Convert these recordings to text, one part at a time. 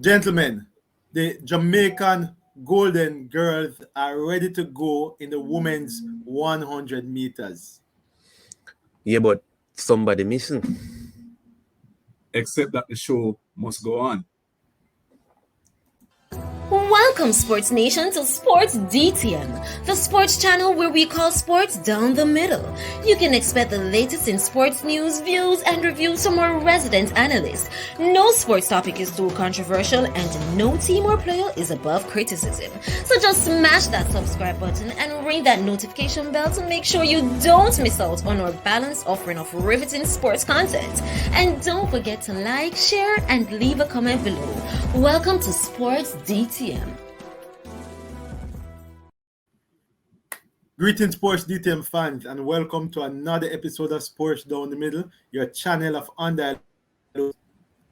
Gentlemen, the Jamaican Golden Girls are ready to go in the women's 100 meters. Yeah, but somebody missing. Except that the show must go on. Welcome, Sports Nation, to Sports DTM, the sports channel where we call sports down the middle. You can expect the latest in sports news, views, and reviews from our resident analysts. No sports topic is too controversial, and no team or player is above criticism. So just smash that subscribe button and ring that notification bell to make sure you don't miss out on our balanced offering of riveting sports content. And don't forget to like, share, and leave a comment below. Welcome to Sports DTM. Greetings, Sports DTM fans, and welcome to another episode of Sports Down the Middle, your channel of undiluted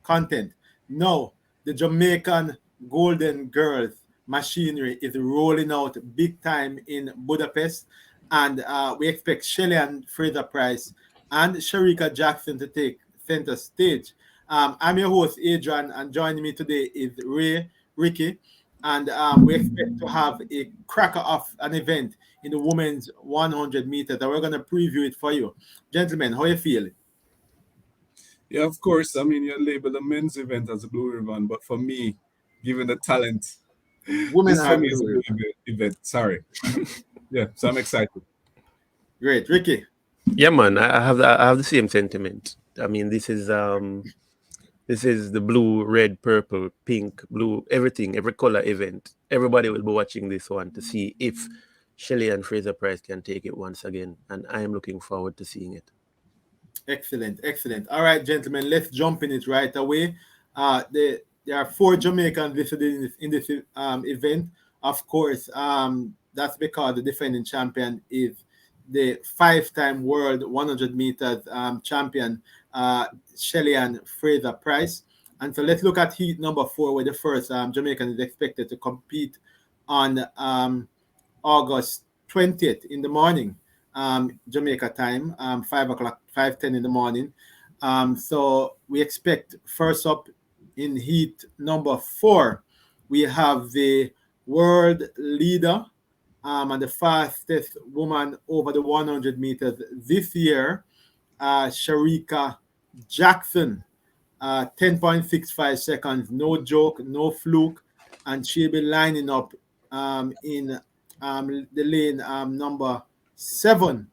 content. Now, the Jamaican Golden Girls machinery is rolling out big time in Budapest, and we expect Shelly-Ann, Fraser-Pryce, and Shericka Jackson to take center stage. I'm your host, Adrian, and joining me today is Ricky, and we expect to have a cracker of an event in the women's 100 meters, and we're going to preview it for you. Gentlemen, how you feel? Yeah, of course. I mean, you label the men's event as a Blue Ribbon, but for me, given the talent, Women this for me is a Blue event. Sorry. Yeah, so I'm excited. Great. Ricky? Yeah, man, I have the same sentiment. I mean, this is the blue, red, purple, pink, blue, everything, every color event. Everybody will be watching this one to see if Shelly-Ann Fraser-Pryce can take it once again, and I am looking forward to seeing it. Excellent. All right, gentlemen, let's jump in it right away. There are 4 Jamaicans listed in this event. Of course, that's because the defending champion is the 5-time world 100 meters champion, Shelly-Ann Fraser-Pryce. And so let's look at heat number 4, where the first Jamaican is expected to compete on August 20th in the morning, Jamaica time, 5:10 in the morning. So we expect first up in heat number 4, we have the world leader and the fastest woman over the 100 meters this year, Shericka Jackson, 10.65 seconds, no joke, no fluke, and she'll be lining up in the lane number 7.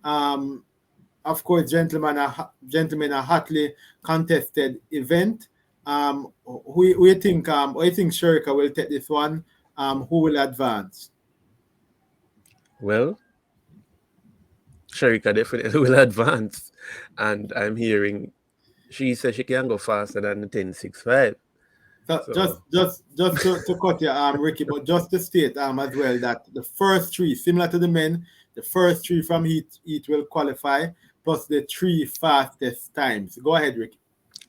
Of course, gentlemen, a hotly contested event. Who you think Shericka will take this one? Who will advance? Well, Shericka definitely will advance, and I'm hearing she says she can go faster than the 10.65. So just to cut you, Ricky, but just to state as well that the first 3, similar to the men, the first 3 from heat will qualify, plus the 3 fastest times. Go ahead, Ricky.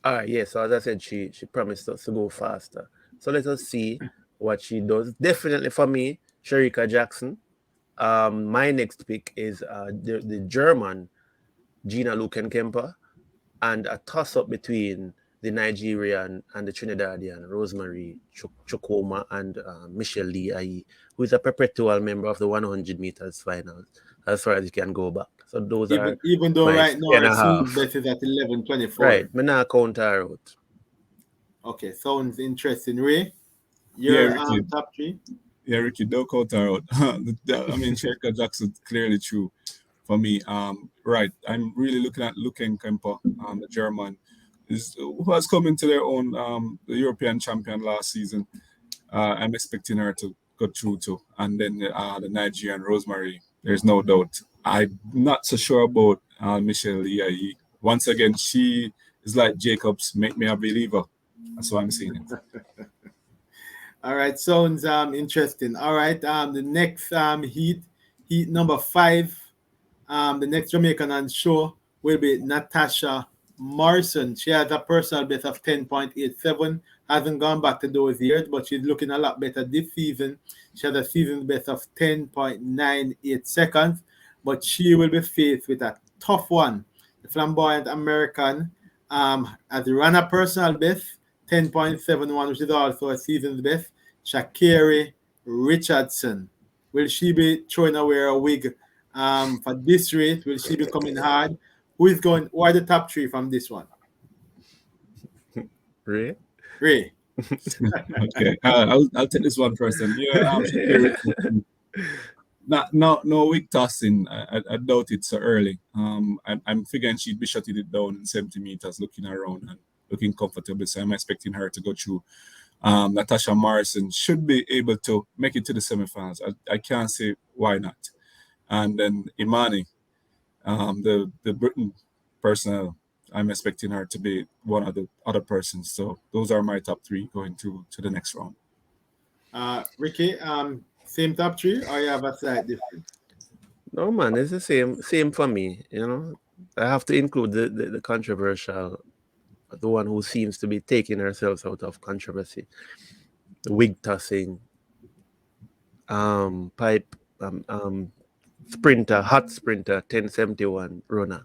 All right, yeah. So as I said, she promised us to go faster. So let us see what she does. Definitely for me, Shericka Jackson. My next pick is the German Gina Lukenkemper, and a toss-up between the Nigerian and the Trinidadian Rosemary Chukoma and Michelle Lee, who is a perpetual member of the 100 meters finals, as far as you can go back. So those even though right now our seed bet is at 11.24. Right, but now count her out. Okay, sounds interesting. Ray, your top 3? Yeah, Ricky, don't count her out. I mean, Shericka Jackson clearly true for me. Right, I'm really looking at Lukenkemper, the German, who has come into their own, the European champion last season. I'm expecting her to go through too. And then the Nigerian Rosemary, there's no doubt. I'm not so sure about Michelle Lee. Once again, she is like Jacobs, make me a believer. That's why I'm seeing it. All right, sounds interesting. All right, the next heat number 5, the next Jamaican on show will be Natasha Morrison. She has a personal best of 10.87. Hasn't gone back to those years, but she's looking a lot better this season. She has a season best of 10.98 seconds, but she will be faced with a tough one. The flamboyant American has run a personal best 10.71, which is also a season's best. Shakiri Richardson. Will she be throwing away her wig for this race? Will she be coming hard? Who are the top three from this one? Ray? Ray. Okay, I'll take this one first. And yeah, Shakira Richardson. No weak tossing. I doubt it so early. I'm figuring she'd be shutting it down in 70 meters, looking around and looking comfortable. So I'm expecting her to go through. Natasha Morrison should be able to make it to the semifinals. I can't say why not. And then Imani, the Britain personnel, I'm expecting her to be one of the other persons. So those are my top three going to the next round. Ricky, same top three, or you have a slight difference? No, man, it's the same for me. You know, I have to include the controversial, the one who seems to be taking herself out of controversy, the wig tossing, pipe, sprinter, hot sprinter, 1071 runner,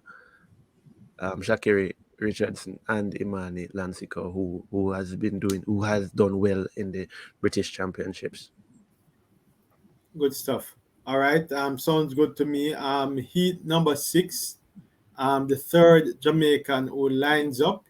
Shakiri Richardson and Imani Lansiko, who has done well in the British Championships. Good stuff. All right. Sounds good to me. Heat number 6. The third Jamaican who lines up,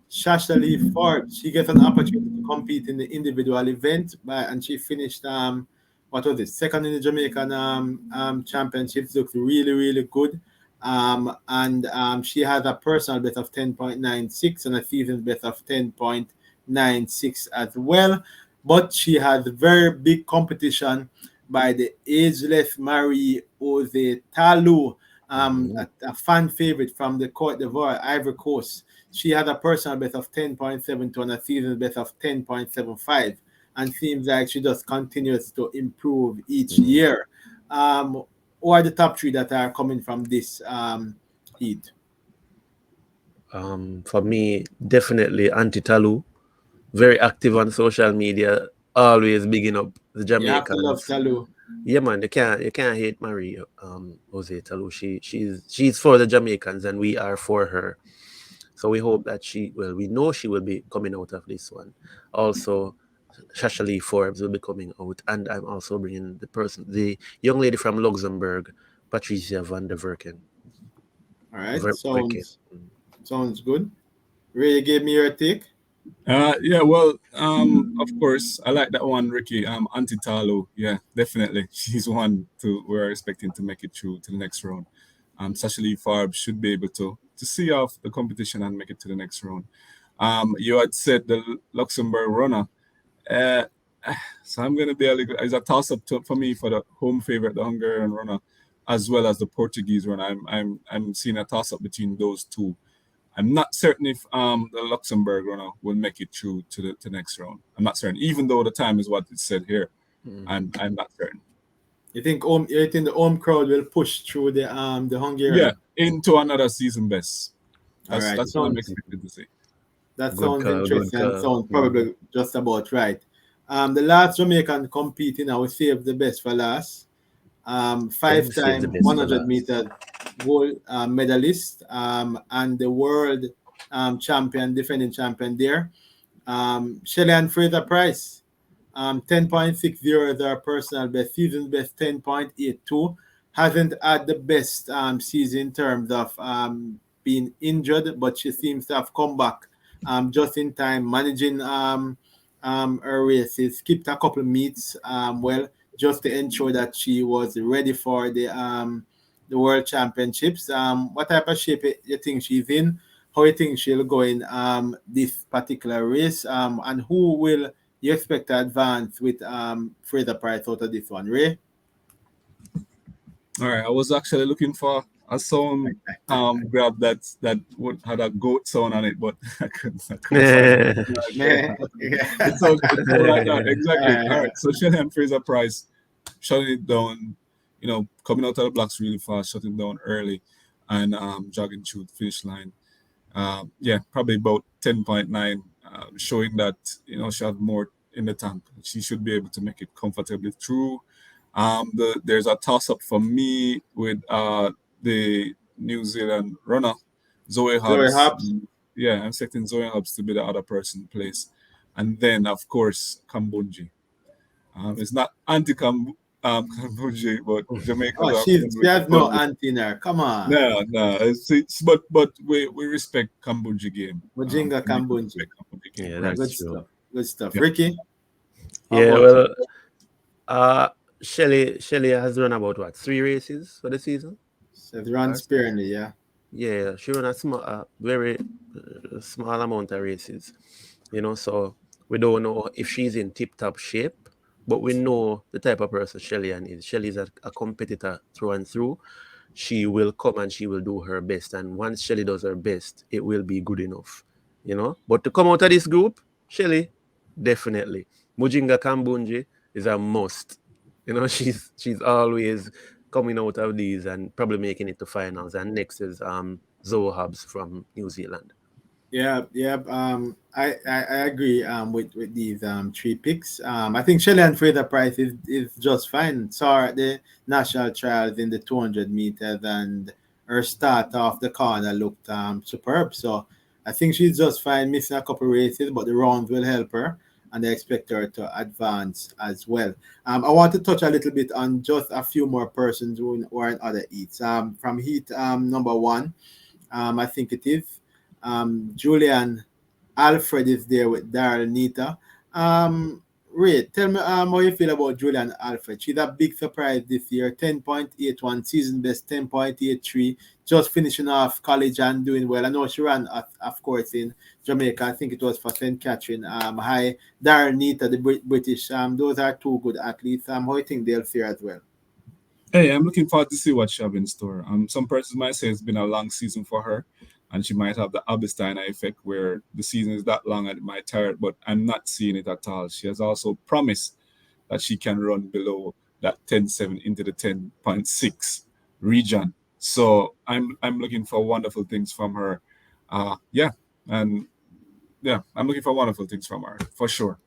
Shasha Forbes. She gets an opportunity to compete in the individual event, and she finished what was it? Second in the Jamaican championships. Looks really, really good. And she has a personal best of 10.96 and a season best of 10.96 as well. But she has very big competition by the ageless Marie Jose Talu, a fan favorite from the Cote d'Ivoire, Ivory Coast. She had a personal best of 10.72 and a season best of 10.75, and seems like she just continues to improve each year. Who are the top three that are coming from this heat? For me, definitely Auntie Talu, very active on social media, always bigging up the Jamaicans. You have to love Talu. Yeah, man, you can't hate Marie Jose Talu. She's for the Jamaicans and we are for her. So we hope that we know she will be coming out of this one. Also, Shasha Forbes will be coming out, and I'm also bringing the young lady from Luxembourg, Patricia van der Verken. All right, sounds good. Ray, gave me your take. Yeah, well, of course, I like that one, Ricky. Auntie Talo, yeah, definitely. She's one we're expecting to make it through to the next round. Shasha Forbes should be able to see off the competition and make it to the next round. You had said the Luxembourg runner. So I'm going to be it's a toss-up for me for the home favorite, the Hungarian runner, as well as the Portuguese runner. I'm seeing a toss-up between those two. I'm not certain if the Luxembourg runner will make it through to the next round. I'm not certain, even though the time is what it said here. I'm not certain. You think the home crowd will push through the Hungarian? Yeah, into another season best. That's what I'm expected to see. That sounds interesting and sounds probably just about right. The last Jamaican competing, I will save the best for last. 5-time 100 meter gold medalist and the world defending champion there. Shelly-Ann Fraser-Pryce. 10.60 is our personal best, season best 10.82. Hasn't had the best season in terms of being injured, but she seems to have come back just in time, managing her races, skipped a couple of meets, just to ensure that she was ready for the World Championships. What type of shape you think she's in? How you think she'll go in this particular race? And who will you expect to advance with Fraser-Pryce out of this one, Ray? All right, I was actually looking for a sound grab that would had a goat sound on it, but I couldn't find it. It's all like that. Exactly. All right. So Shelly-Ann Fraser-Pryce shutting it down, coming out of the blocks really fast, shutting down early, and jogging through the finish line. Probably about 10.9, showing that she has more in the tank. She should be able to make it comfortably through. There's a toss-up for me with the New Zealand runner, Zoe Hobbs. Yeah, I'm expecting Zoe Hobbs to be the other person in place. and then of course Kambunji. It's not Kambunji, but Jamaica Oh, have she has fun no with. auntie in her. Come on. No. But we respect Kambunji game. Mujinga Jamaica Kambunji. respect Kambunji game, Yeah, right? Good that's true. stuff. Good stuff. Yeah. Ricky, how Yeah, about you? well, Shelly has run about what 3 races for the season. Says run Or- sparingly, yeah. Yeah, she run a very small amount of races, So we don't know if she's in tip-top shape, but we know the type of person Shelly-Ann is. Shelly is a competitor through and through. She will come and she will do her best, and once Shelly does her best, it will be good enough, But to come out of this group, Shelly, definitely. Mujinga Kambunji is a must. She's always coming out of these and probably making it to finals. And next is Zoe Hobbs from New Zealand. Yeah. I agree with these three picks. I think Shelly-Ann Fraser-Pryce is just fine. Saw her at the national trials in the 200 meters, and her start off the corner looked superb. So I think she's just fine, missing a couple races, but the rounds will help her, and I expect her to advance as well. I want to touch a little bit on just a few more persons who are in other heats. From heat number one, I think it is. Julian Alfred is there with Daryl Nita. Ray, tell me how you feel about Julian Alfred. She's a big surprise this year. 10.81 season best, 10.83. Just finishing off college and doing well. I know she ran, of course, in Jamaica. I think it was for St. Catherine. Hi, Daryl Nita, the British. Those are two good athletes. How do you think they'll fare as well? Hey, I'm looking forward to see what she have in store. Some persons might say it's been a long season for her, and she might have the Augustine effect where the season is that long and it might tire, but I'm not seeing it at all. She has also promised that she can run below that 10.7 into the 10.6 region. So I'm looking for wonderful things from her. I'm looking for wonderful things from her for sure.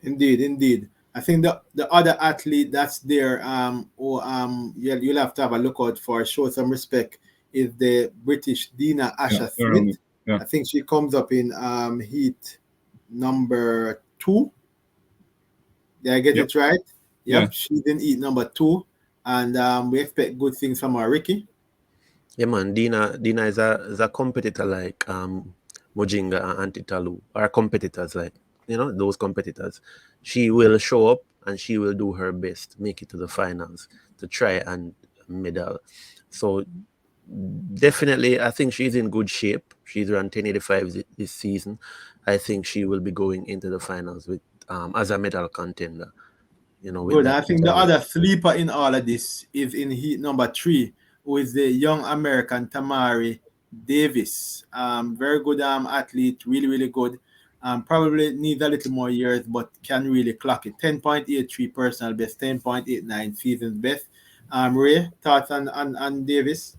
Indeed. I think the other athlete that's there, you'll have to have a look out for, show some respect, is the British Dina Asher Smith. Yeah. I think she comes up in heat number 2. Did I get it right? Yep. Yeah. She's in heat number 2, and we expect good things from her. Ricky? Yeah, man. Dina is a competitor like Mujinga and Antitalu, are competitors like those competitors. She will show up and she will do her best, make it to the finals to try and medal. So definitely, I think she's in good shape. She's run 10.85 this season. I think she will be going into the finals with as a medal contender. Good. I think the other sleeper in all of this is in heat number 3, who is the young American Tamari Davis. Very good athlete, really good. Probably needs a little more years, but can really clock it. 10.83 personal best, 10.89 season best. Ray, thoughts on Davis?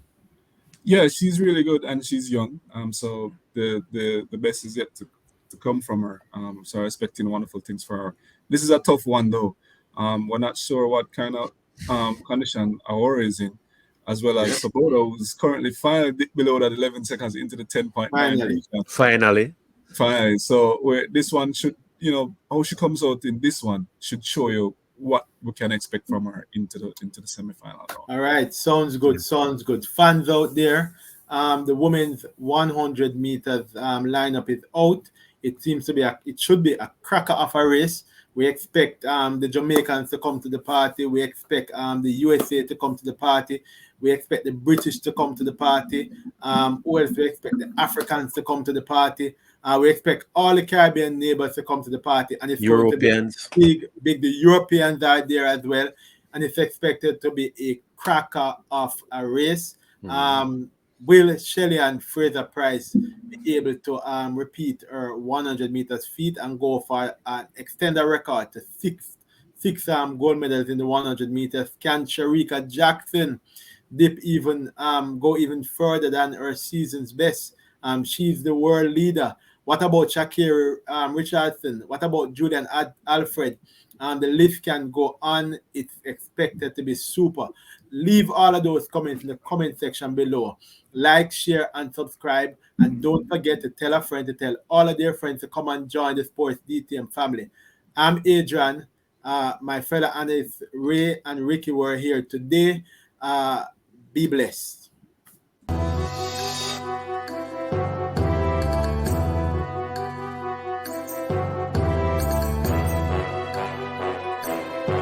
Yeah, she's really good and she's young. So the best is yet to come from her. So I'm expecting wonderful things for her. This is a tough one though. We're not sure what kind of condition Aurora is in, as well as Sabota, who's currently finally below that 11 seconds into the 10.9 region. Finally. So this one should, how she comes out in this one should show you what we can expect from her into the semifinal round. All right, sounds good. Fans out there, the women's 100 meters lineup is out. It should be a cracker of a race. We expect the Jamaicans to come to the party. We expect the USA to come to the party. We expect the British to come to the party. Who else? We expect the Africans to come to the party. We expect all the Caribbean neighbors to come to the party. And it's Europeans. Big. The Europeans are there as well. And it's expected to be a cracker of a race. Will Shelly-Ann Fraser-Pryce be able to repeat her 100 meters feat and go for an extended record to six gold medals in the 100 meters? Can Shericka Jackson go even further than her season's best? She's the world leader. What about Shakira Richardson? What about Julian Alfred? The list can go on. It's expected to be super. leave all of those comments in the comment section below. Like, share, and subscribe. And don't forget to tell a friend to tell all of their friends to come and join the Sports DTM family. I'm Adrian. My fellow analysts Ray and Ricky were here today. Be blessed.